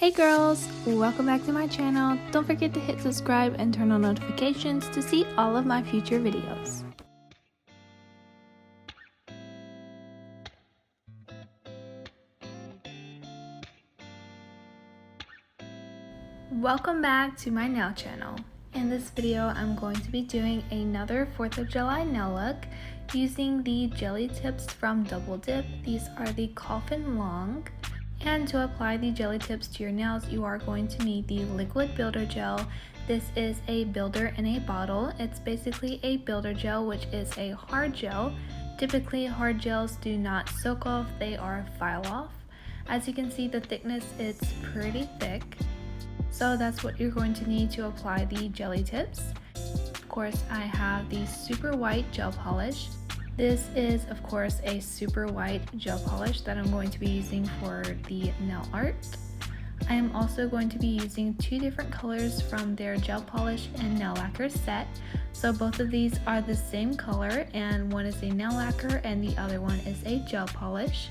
Hey girls, welcome back to my channel. Don't forget to hit subscribe and turn on notifications to see all of my future videos. Welcome back to my nail channel. In this video, I'm going to be doing another 4th of July nail look using the jelly tips from Double Dip. These are the Coffin Long. And to apply the jelly tips to your nails, you are going to need the liquid builder gel. This is a builder in a bottle. It's basically a builder gel, which is a hard gel. Typically, hard gels do not soak off, they are file off. As you can see, the thickness is pretty thick. So that's what you're going to need to apply the jelly tips. Of course, I have the super white gel polish. This is, of course, a super white gel polish that I'm going to be using for the nail art. I am also going to be using two different colors from their gel polish and nail lacquer set. So both of these are the same color, and one is a nail lacquer and the other one is a gel polish.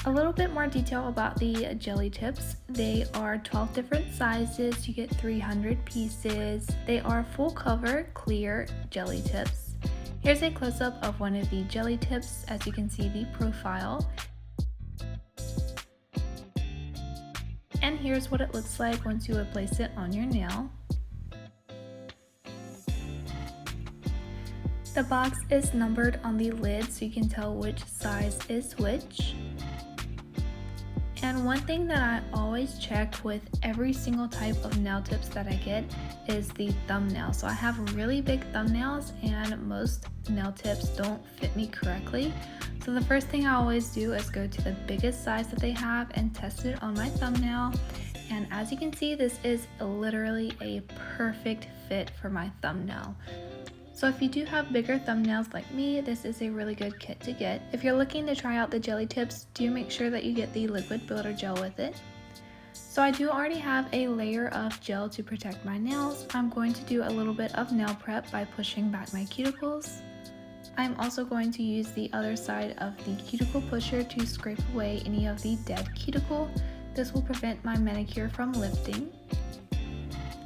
A little bit more detail about the jelly tips. They are 12 different sizes. You get 300 pieces. They are full cover, clear jelly tips. Here's a close-up of one of the jelly tips. As you can see, the profile. And here's what it looks like once you would place it on your nail. The box is numbered on the lid so you can tell which size is which. And one thing that I always check with every single type of nail tips that I get is the thumbnail. So I have really big thumbnails and most nail tips don't fit me correctly. So the first thing I always do is go to the biggest size that they have and test it on my thumbnail. And as you can see, this is literally a perfect fit for my thumbnail. So if you do have bigger thumbnails like me, this is a really good kit to get. If you're looking to try out the jelly tips, do make sure that you get the liquid builder gel with it. So I do already have a layer of gel to protect my nails. I'm going to do a little bit of nail prep by pushing back my cuticles. I'm also going to use the other side of the cuticle pusher to scrape away any of the dead cuticle. This will prevent my manicure from lifting.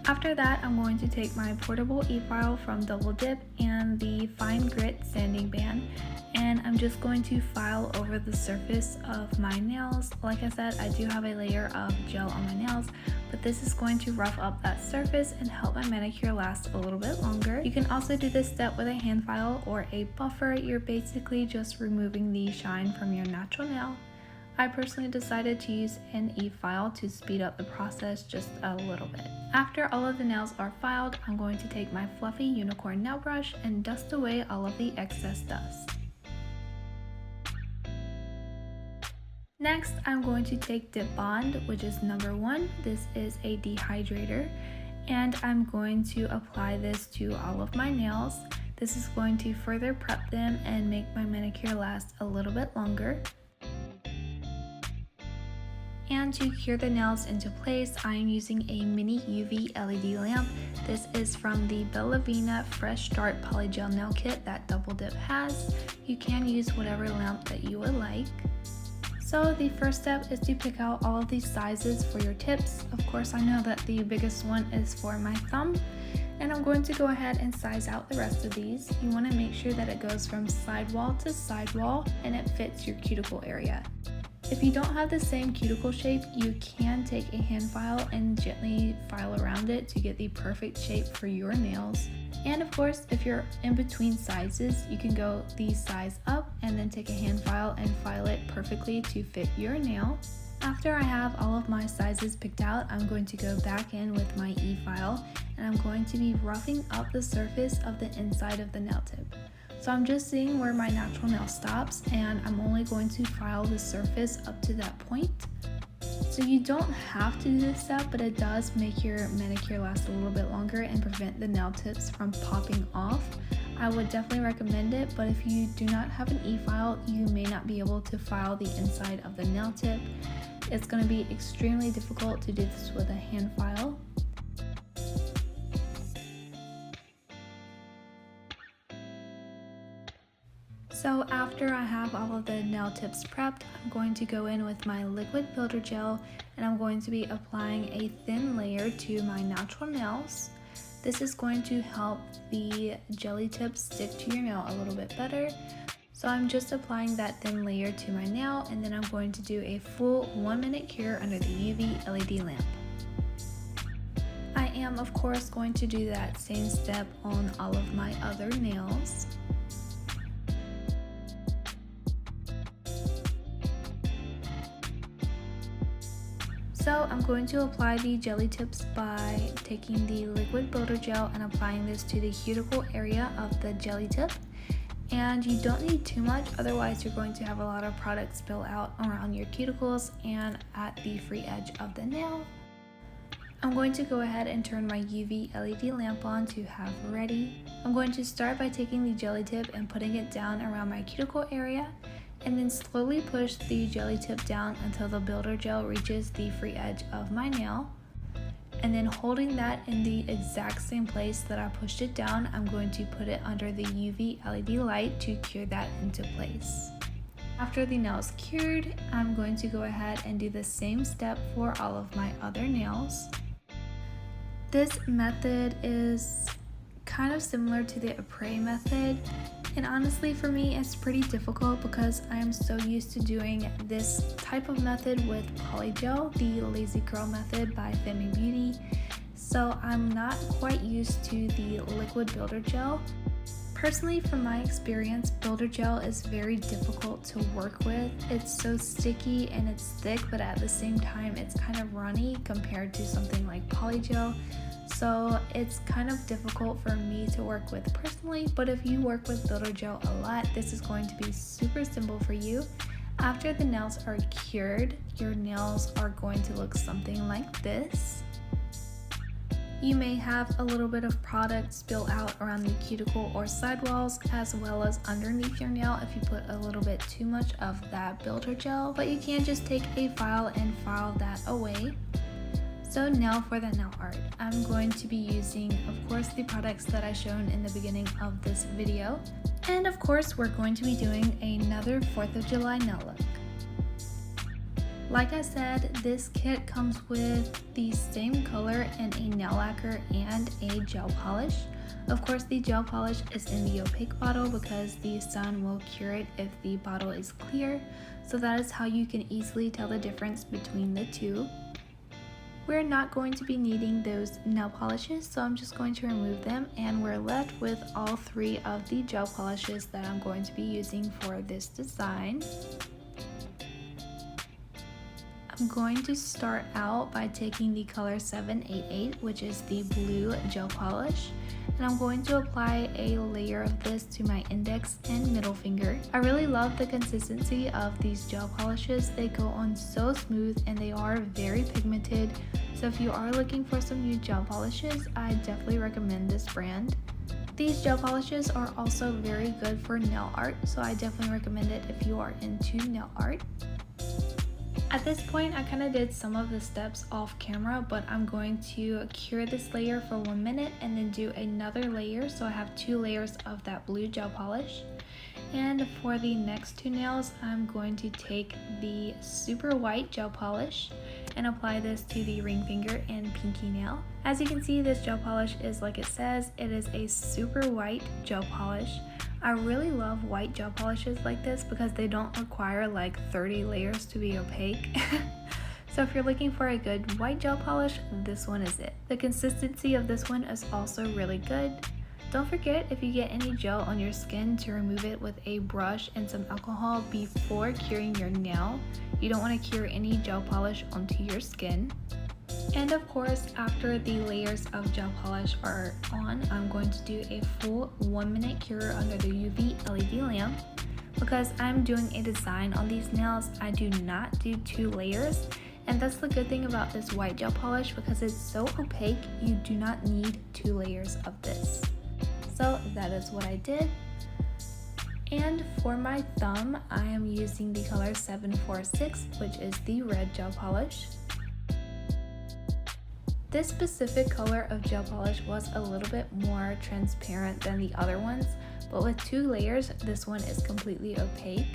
After that, I'm going to take my portable e-file from Double Dip and the fine grit sanding band, and I'm just going to file over the surface of my nails. Like I said, I do have a layer of gel on my nails, but this is going to rough up that surface and help my manicure last a little bit longer. You can also do this step with a hand file or a buffer. You're basically just removing the shine from your natural nail. I personally decided to use an e-file to speed up the process just a little bit. After all of the nails are filed, I'm going to take my fluffy unicorn nail brush and dust away all of the excess dust. Next, I'm going to take Dip Bond, which is number 1. This is a dehydrator, and I'm going to apply this to all of my nails. This is going to further prep them and make my manicure last a little bit longer. And to cure the nails into place, I am using a mini UV LED lamp. This is from the Vena Fresh Start Polygel Nail Kit that Double Dip has. You can use whatever lamp that you would like. So the first step is to pick out all of these sizes for your tips. Of course, I know that the biggest one is for my thumb, and I'm going to go ahead and size out the rest of these. You want to make sure that it goes from sidewall to sidewall and it fits your cuticle area. If you don't have the same cuticle shape, you can take a hand file and gently file around it to get the perfect shape for your nails. And of course, if you're in between sizes, you can go the size up and then take a hand file and file it perfectly to fit your nail. After I have all of my sizes picked out, I'm going to go back in with my e-file and I'm going to be roughing up the surface of the inside of the nail tip. So I'm just seeing where my natural nail stops, and I'm only going to file the surface up to that point. So you don't have to do this step, but it does make your manicure last a little bit longer and prevent the nail tips from popping off. I would definitely recommend it, but if you do not have an e-file, you may not be able to file the inside of the nail tip. It's going to be extremely difficult to do this with a hand file. So after I have all of the nail tips prepped, I'm going to go in with my liquid builder gel and I'm going to be applying a thin layer to my natural nails. This is going to help the jelly tips stick to your nail a little bit better. So I'm just applying that thin layer to my nail and then I'm going to do a full 1 minute cure under the UV LED lamp. I am of course going to do that same step on all of my other nails. So I'm going to apply the jelly tips by taking the liquid builder gel and applying this to the cuticle area of the jelly tip. And you don't need too much, otherwise you're going to have a lot of product spill out around your cuticles and at the free edge of the nail. I'm going to go ahead and turn my UV LED lamp on to have ready. I'm going to start by taking the jelly tip and putting it down around my cuticle area, and then slowly push the jelly tip down until the builder gel reaches the free edge of my nail. And then holding that in the exact same place that I pushed it down, I'm going to put it under the UV LED light to cure that into place. After the nail is cured, I'm going to go ahead and do the same step for all of my other nails. This method is kind of similar to the Apres method, and honestly for me it's pretty difficult because I am so used to doing this type of method with polygel, the Lazy Curl method by Femi Beauty, so I'm not quite used to the liquid builder gel. Personally, from my experience, builder gel is very difficult to work with. It's so sticky and it's thick, but at the same time it's kind of runny compared to something like polygel. So it's kind of difficult for me to work with personally, but if you work with builder gel a lot, this is going to be super simple for you. After the nails are cured, your nails are going to look something like this. You may have a little bit of product spill out around the cuticle or sidewalls, as well as underneath your nail if you put a little bit too much of that builder gel, but you can just take a file and file that away. So now for the nail art, I'm going to be using, of course, the products that I shown in the beginning of this video. And of course, we're going to be doing another 4th of July nail look. Like I said, this kit comes with the same color and a nail lacquer and a gel polish. Of course, the gel polish is in the opaque bottle because the sun will cure it if the bottle is clear. So that is how you can easily tell the difference between the two. We're not going to be needing those nail polishes, so I'm just going to remove them, and we're left with all 3 of the gel polishes that I'm going to be using for this design. I'm going to start out by taking the color 788, which is the blue gel polish, and I'm going to apply a layer of this to my index and middle finger. I really love the consistency of these gel polishes. They go on so smooth and they are very pigmented. So if you are looking for some new gel polishes, I definitely recommend this brand. These gel polishes are also very good for nail art, so I definitely recommend it if you are into nail art. At this point, I kind of did some of the steps off camera, but I'm going to cure this layer for 1 minute and then do another layer, so I have 2 layers of that blue gel polish. And for the next 2 nails, I'm going to take the super white gel polish and apply this to the ring finger and pinky nail. As you can see, this gel polish is like it says, it is a super white gel polish. I really love white gel polishes like this because they don't require like 30 layers to be opaque. So if you're looking for a good white gel polish, this one is it. The consistency of this one is also really good. Don't forget, if you get any gel on your skin, to remove it with a brush and some alcohol before curing your nail. You don't want to cure any gel polish onto your skin. And of course, after the layers of gel polish are on, I'm going to do a full 1 minute cure under the UV LED lamp. Because I'm doing a design on these nails, I do not do 2 layers. And that's the good thing about this white gel polish, because it's so opaque, you do not need 2 layers of this. So that is what I did. And for my thumb, I am using the color 746, which is the red gel polish. This specific color of gel polish was a little bit more transparent than the other ones, but with 2 layers, this one is completely opaque.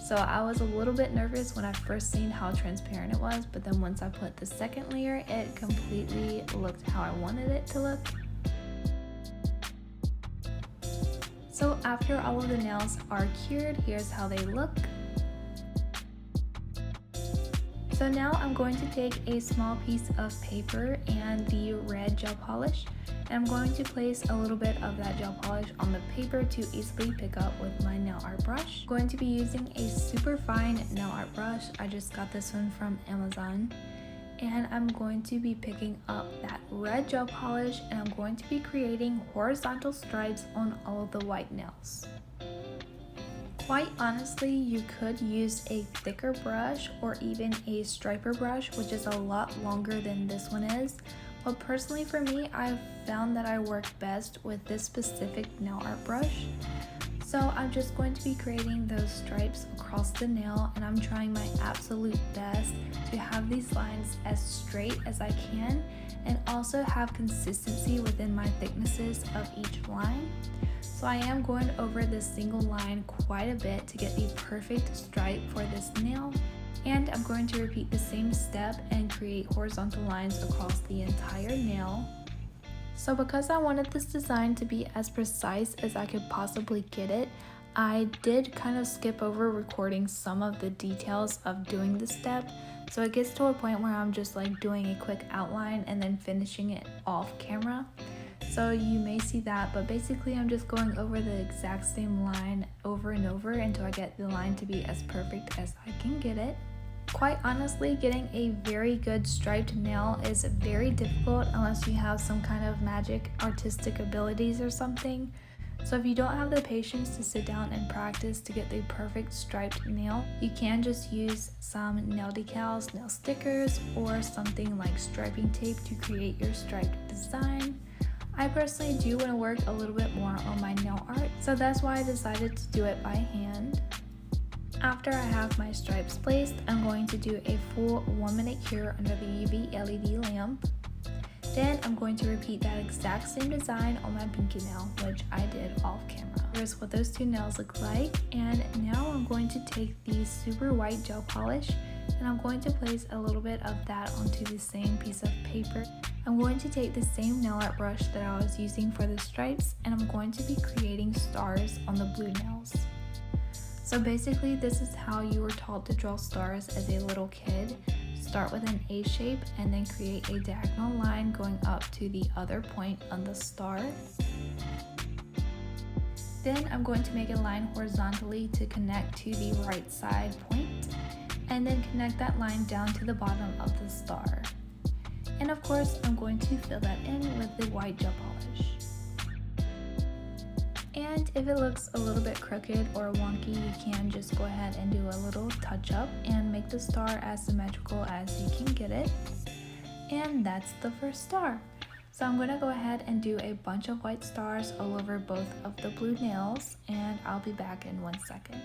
So I was a little bit nervous when I first seen how transparent it was, but then once I put the second layer, it completely looked how I wanted it to look. So after all of the nails are cured, here's how they look. So now I'm going to take a small piece of paper and the red gel polish, and I'm going to place a little bit of that gel polish on the paper to easily pick up with my nail art brush. I'm going to be using a super fine nail art brush. I just got this one from Amazon. And I'm going to be picking up that red gel polish, and I'm going to be creating horizontal stripes on all of the white nails. Quite honestly, you could use a thicker brush or even a striper brush, which is a lot longer than this one is. But personally for me, I've found that I work best with this specific nail art brush. So I'm just going to be creating those stripes across the nail, and I'm trying my absolute best to have these lines as straight as I can and also have consistency within my thicknesses of each line. So I am going over this single line quite a bit to get the perfect stripe for this nail. And I'm going to repeat the same step and create horizontal lines across the entire nail. So because I wanted this design to be as precise as I could possibly get it, I did kind of skip over recording some of the details of doing this step. So it gets to a point where I'm just like doing a quick outline and then finishing it off camera. So you may see that, but basically I'm just going over the exact same line over and over until I get the line to be as perfect as I can get it. Quite honestly, getting a very good striped nail is very difficult unless you have some kind of magic artistic abilities or something. So if you don't have the patience to sit down and practice to get the perfect striped nail, you can just use some nail decals, nail stickers, or something like striping tape to create your striped design. I personally do want to work a little bit more on my nail art, so that's why I decided to do it by hand. After I have my stripes placed, I'm going to do a full 1-minute cure under the UV LED lamp. Then I'm going to repeat that exact same design on my pinky nail, which I did off camera. Here's what those two nails look like, and now I'm going to take the super white gel polish and I'm going to place a little bit of that onto the same piece of paper. I'm going to take the same nail art brush that I was using for the stripes, and I'm going to be creating stars on the blue nails. So basically this is how you were taught to draw stars as a little kid. Start with an A shape and then create a diagonal line going up to the other point on the star. Then I'm going to make a line horizontally to connect to the right side point, and then connect that line down to the bottom of the star. And of course I'm going to fill that in with the white gel polish. And if it looks a little bit crooked or wonky, you can just go ahead and do a little touch up and make the star as symmetrical as you can get it. And that's the first star. So I'm going to go ahead and do a bunch of white stars all over both of the blue nails, and I'll be back in 1 second.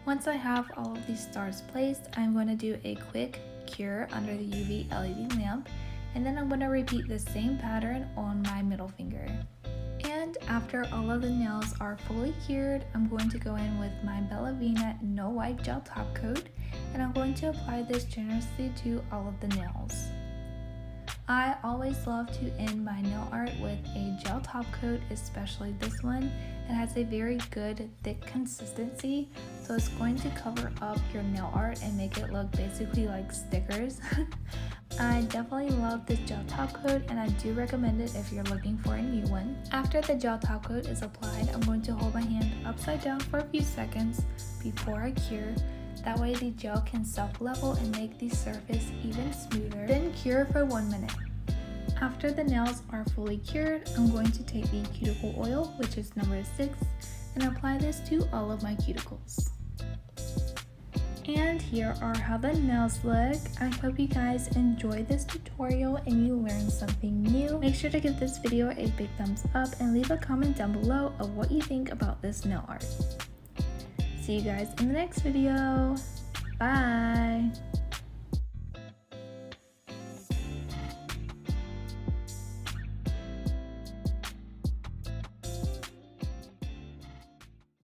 Once I have all of these stars placed, I'm going to do a quick cure under the UV LED lamp, and then I'm going to repeat the same pattern on my middle finger. And after all of the nails are fully cured, I'm going to go in with my Vena No Wipe Gel Top Coat, and I'm going to apply this generously to all of the nails. I always love to end my nail art with a gel top coat, especially this one, It has a very good thick consistency, so it's going to cover up your nail art and make it look basically like stickers. I definitely love this gel top coat and I do recommend it if you're looking for a new one. After the gel top coat is applied, I'm going to hold my hand upside down for a few seconds before I cure. That way the gel can self-level and make the surface even smoother. Then cure for 1 minute. After the nails are fully cured, I'm going to take the cuticle oil, which is number 6, and apply this to all of my cuticles. And here are how the nails look. I hope you guys enjoyed this tutorial and you learned something new. Make sure to give this video a big thumbs up and leave a comment down below of what you think about this nail art. See you guys in the next video.